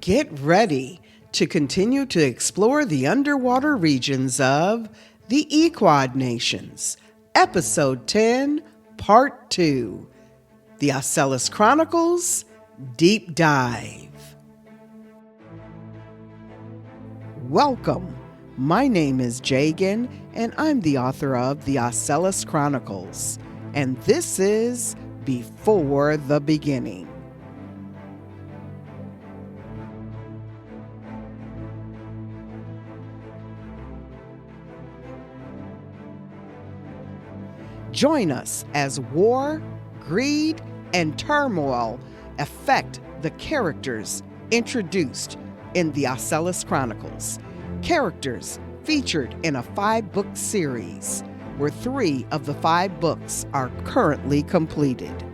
Get ready to continue to explore the underwater regions of the Equad Nations. Episode 10, Part 2, the Ocellus Chronicles, Deep Dive. Welcome. My name is Jagan, and I'm the author of the Ocellus Chronicles, and this is Before the Beginning. Join us as war, greed, and turmoil affect the characters introduced in the Ocellus Chronicles. Characters featured in a 5-book series, where 3 of the 5 books are currently completed.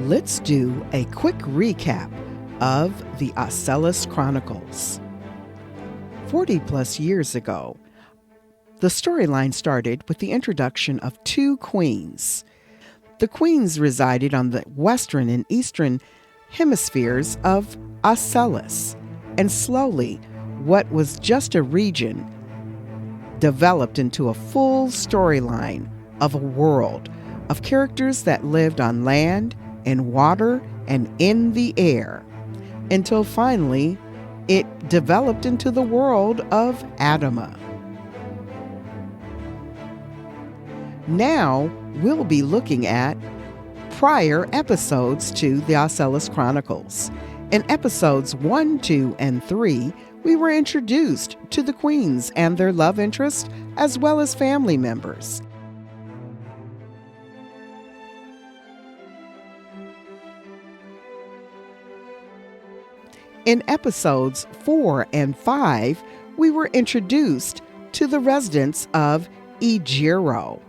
Let's do a quick recap of the Ocellus Chronicles. 40 plus years ago, the storyline started with the introduction of 2 queens. The queens resided on the western and eastern hemispheres of Ocellus, and slowly, what was just a region developed into a full storyline of a world of characters that lived on land, in water, and in the air, until finally it developed into the world of Adama. Now we'll be looking at prior episodes to the Ocellus Chronicles. In episodes 1, 2, and 3, we were introduced to the queens and their love interests, as well as family members. In episodes 4 and 5, we were introduced to the residents of Ejiro.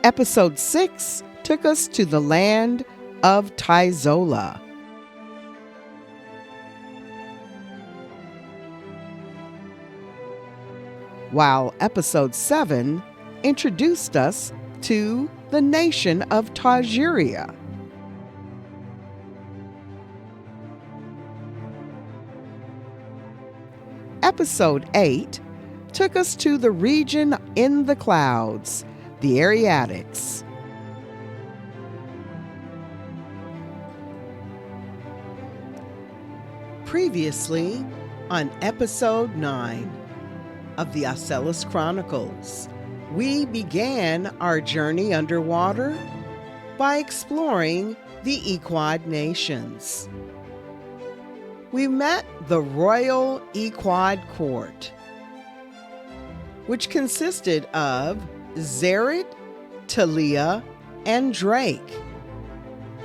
Episode 6 took us to the land of Tizola. While episode 7 introduced us to the nation of Tajiria. Episode 8 took us to the region in the clouds, the Ariatics. Previously, on episode 9 of the Ocellus Chronicles, we began our journey underwater by exploring the Equad Nations. We met the Royal Equad Court, which consisted of Zered, Talia, and Drake.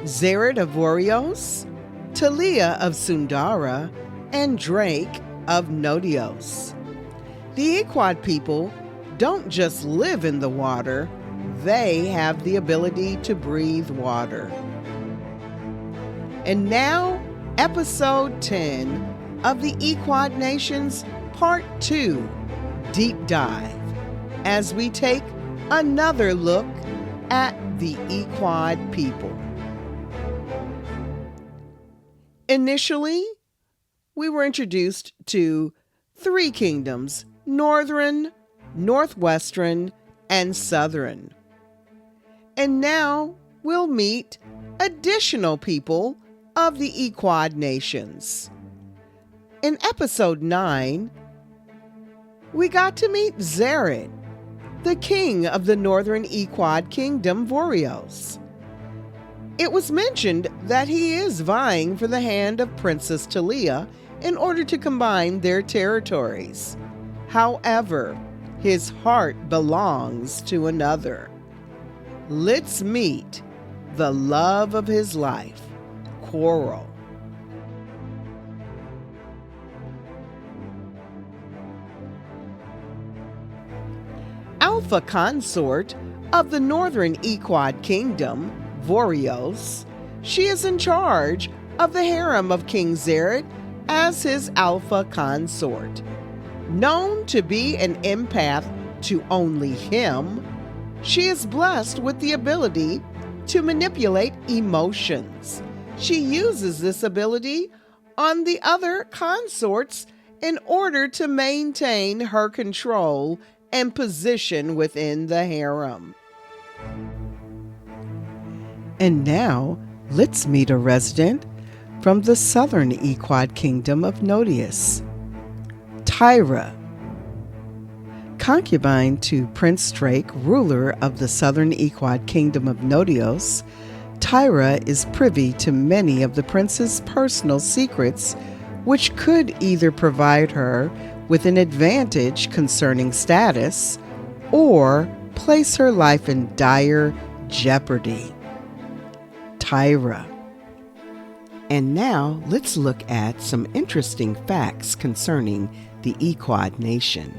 Zered of Vorios, Talia of Sundara, and Drake of Nodios. The Equad people don't just live in the water, they have the ability to breathe water. And now, Episode 10 of the Equad Nations, Part 2, Deep Dive, as we take another look at the Equad people. Initially, we were introduced to 3 kingdoms: Northern, Northwestern, and Southern. And now we'll meet additional people of the Equad Nations. In episode 9, we got to meet Zered, the king of the northern Equad kingdom, Vorios. It was mentioned that he is vying for the hand of Princess Talia in order to combine their territories. However, his heart belongs to another. Let's meet the love of his life, Coral. Alpha consort of the northern Equad kingdom, Vorios, she is in charge of the harem of King Zered as his alpha consort. Known to be an empath to only him, she is blessed with the ability to manipulate emotions. She uses this ability on the other consorts in order to maintain her control and position within the harem. And now, let's meet a resident from the southern Equad kingdom of Nodius, Tyra. Concubine to Prince Drake, ruler of the southern Equad kingdom of Nodios, Tyra is privy to many of the prince's personal secrets, which could either provide her with an advantage concerning status or place her life in dire jeopardy. Tyra. And now let's look at some interesting facts concerning the Equad Nation.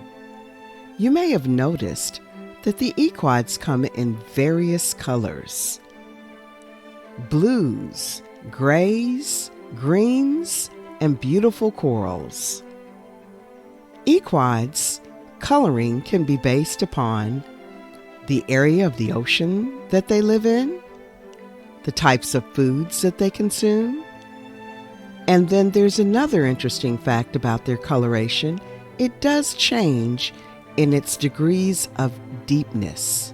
You may have noticed that the Equads come in various colors: blues, grays, greens, and beautiful corals. Equads coloring can be based upon the area of the ocean that they live in, the types of foods that they consume, and then there's another interesting fact about their coloration. It does change in its degrees of deepness.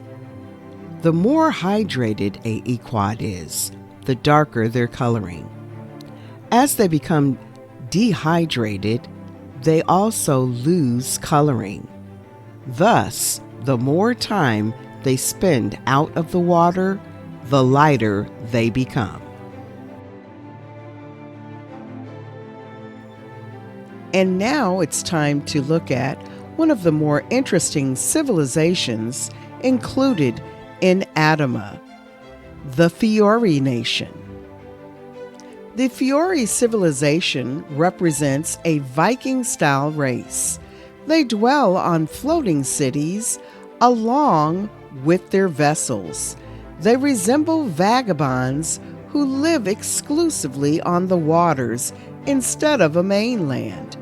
The more hydrated a equad is, the darker their coloring. As they become dehydrated, they also lose coloring. Thus, the more time they spend out of the water, the lighter they become. And now it's time to look at one of the more interesting civilizations included in Adama, the Fiori Nation. The Fiori civilization represents a Viking-style race. They dwell on floating cities along with their vessels. They resemble vagabonds who live exclusively on the waters instead of a mainland.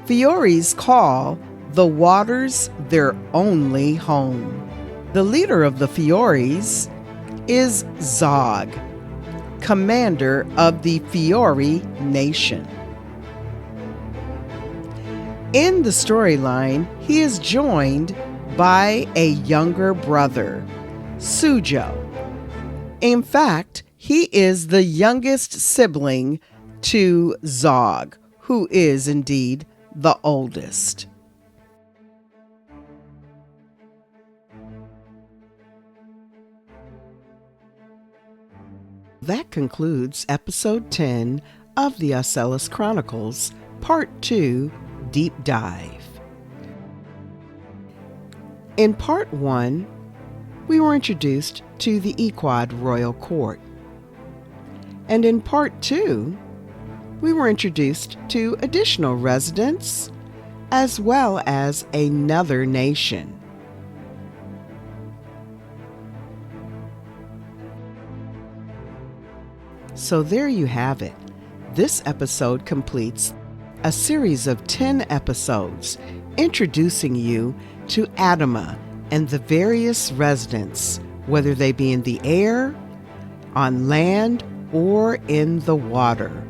Fioris call the waters their only home. The leader of the Fioris is Zog, commander of the Fiori Nation. In the storyline, he is joined by a younger brother, Sujo. In fact, he is the youngest sibling to Zog, who is indeed the oldest. That concludes episode 10 of the Ocellus Chronicles, Part 2, Deep Dive. In Part 1, we were introduced to the Equad Royal Court. And in Part 2, we were introduced to additional residents as well as another nation. So there you have it. This episode completes a series of 10 episodes introducing you to Adama and the various residents, whether they be in the air, on land, or in the water.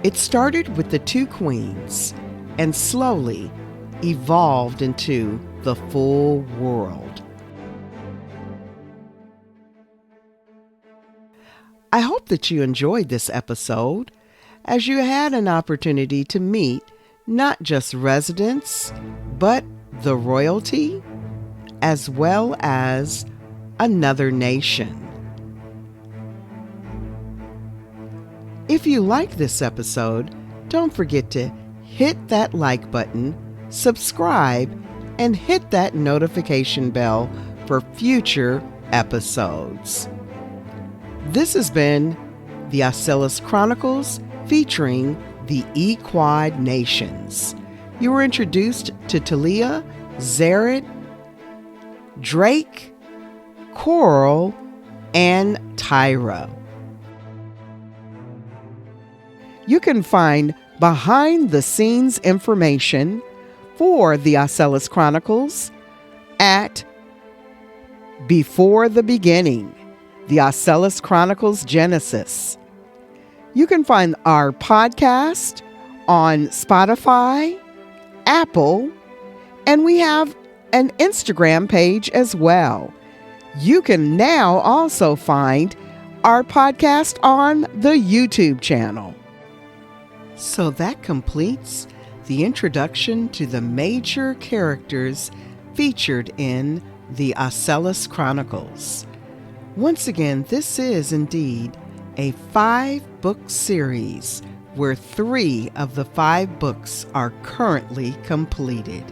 It started with the two queens and slowly evolved into the full world. I hope that you enjoyed this episode, as you had an opportunity to meet not just residents, but the royalty, as well as another nation. If you like this episode, don't forget to hit that like button, subscribe, and hit that notification bell for future episodes. This has been the Ocellus Chronicles featuring the Equad Nations. You were introduced to Talia, Zared, Drake, Coral, and Tyra. You can find behind-the-scenes information for the Ocellus Chronicles at Before the Beginning, the Ocellus Chronicles Genesis. You can find our podcast on Spotify, Apple, and we have an Instagram page as well. You can now also find our podcast on the YouTube channel. So that completes the introduction to the major characters featured in the Ocellus Chronicles. Once again, this is indeed a 5-book series where 3 of the 5 books are currently completed.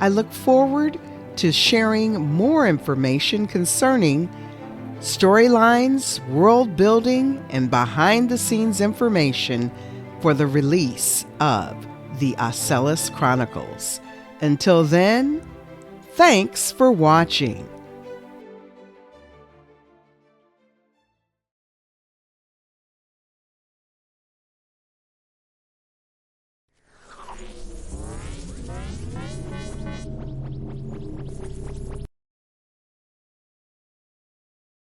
I look forward to sharing more information concerning storylines, world building, and behind-the-scenes information for the release of the Ocellus Chronicles. Until then, thanks for watching.